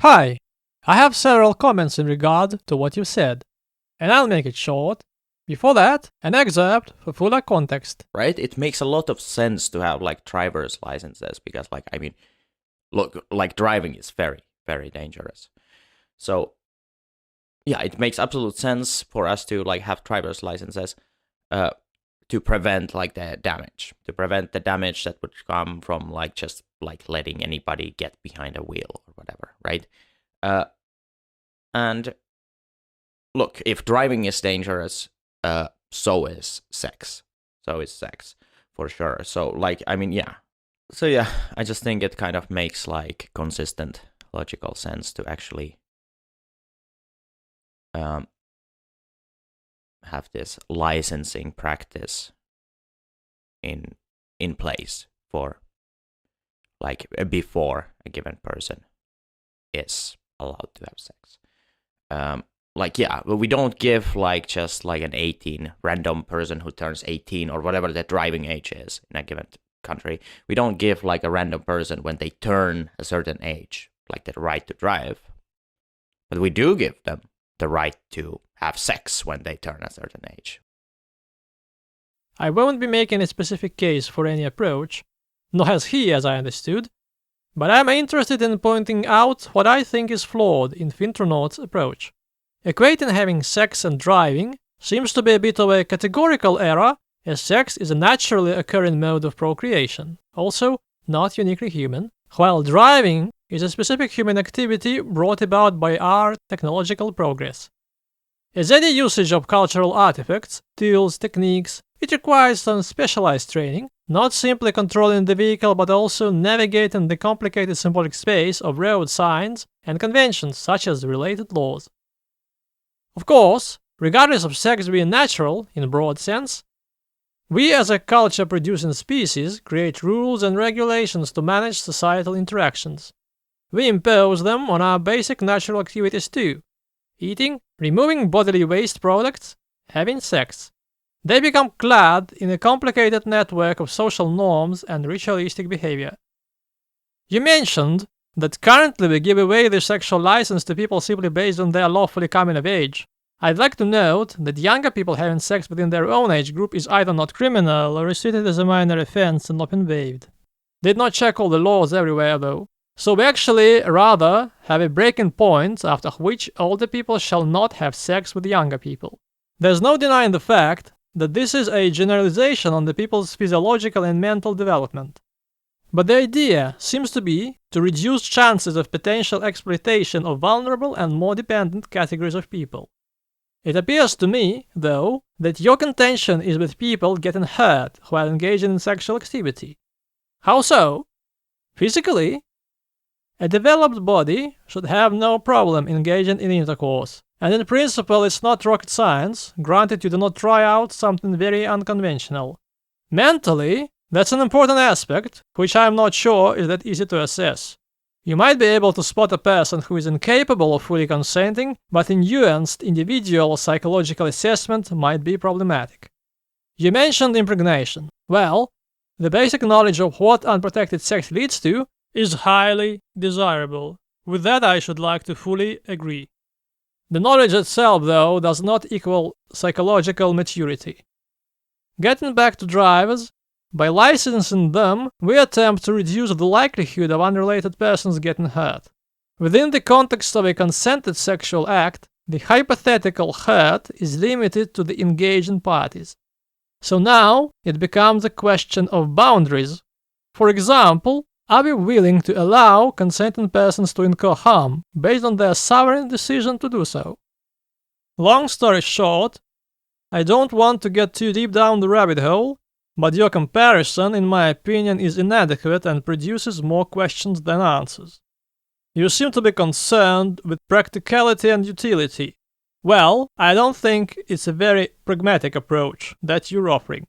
Hi, I have several comments in regard to what you said, and I'll make it short. Before that, an excerpt for fuller context. Right? It makes a lot of sense to have like driver's licenses because look, like driving is very, very dangerous. So yeah, it makes absolute sense for us to like have driver's licenses to prevent like the damage, that would come from like just like letting anybody get behind a wheel or whatever, right? And look, if driving is dangerous, so is sex. So is sex, for sure. So yeah. So yeah, I just think it kind of makes like consistent logical sense to actually have this licensing practice in place for like before a given person is allowed to have sex. But we don't give like just like an 18 random person who turns 18 or whatever the driving age is in a given country. We don't give like a random person when they turn a certain age like the right to drive, but we do give them the right to have sex when they turn a certain age. I won't be making a specific case for any approach, nor has he, as I understood, but I am interested in pointing out what I think is flawed in Fintronaut's approach. Equating having sex and driving seems to be a bit of a categorical error, as sex is a naturally occurring mode of procreation, also not uniquely human, while driving is a specific human activity brought about by our technological progress. As any usage of cultural artifacts, tools, techniques, it requires some specialized training, not simply controlling the vehicle but also navigating the complicated symbolic space of road signs and conventions such as related laws. Of course, regardless of sex being natural in a broad sense, we as a culture-producing species create rules and regulations to manage societal interactions. We impose them on our basic natural activities too: eating, removing bodily waste products, having sex. They become clad in a complicated network of social norms and ritualistic behavior. You mentioned that currently we give away the sexual license to people simply based on their lawfully coming of age. I'd like to note that younger people having sex within their own age group is either not criminal or is treated as a minor offense and not been waived. Did not check all the laws everywhere though. So we actually rather have a breaking point after which older people shall not have sex with younger people. There's no denying the fact that this is a generalization on the people's physiological and mental development. But the idea seems to be to reduce chances of potential exploitation of vulnerable and more dependent categories of people. It appears to me, though, that your contention is with people getting hurt while engaging in sexual activity. How so? Physically, a developed body should have no problem engaging in intercourse, and in principle it's not rocket science, granted you do not try out something very unconventional. Mentally, that's an important aspect, which I am not sure is that easy to assess. You might be able to spot a person who is incapable of fully consenting, but a nuanced individual psychological assessment might be problematic. You mentioned impregnation. Well, the basic knowledge of what unprotected sex leads to is highly desirable. With that I should like to fully agree. The knowledge itself, though, does not equal psychological maturity. Getting back to drivers, by licensing them, we attempt to reduce the likelihood of unrelated persons getting hurt. Within the context of a consented sexual act, the hypothetical hurt is limited to the engaging parties. So now it becomes a question of boundaries. For example, are we willing to allow consenting persons to incur harm based on their sovereign decision to do so? Long story short, I don't want to get too deep down the rabbit hole, but your comparison, in my opinion, is inadequate and produces more questions than answers. You seem to be concerned with practicality and utility. Well, I don't think it's a very pragmatic approach that you're offering.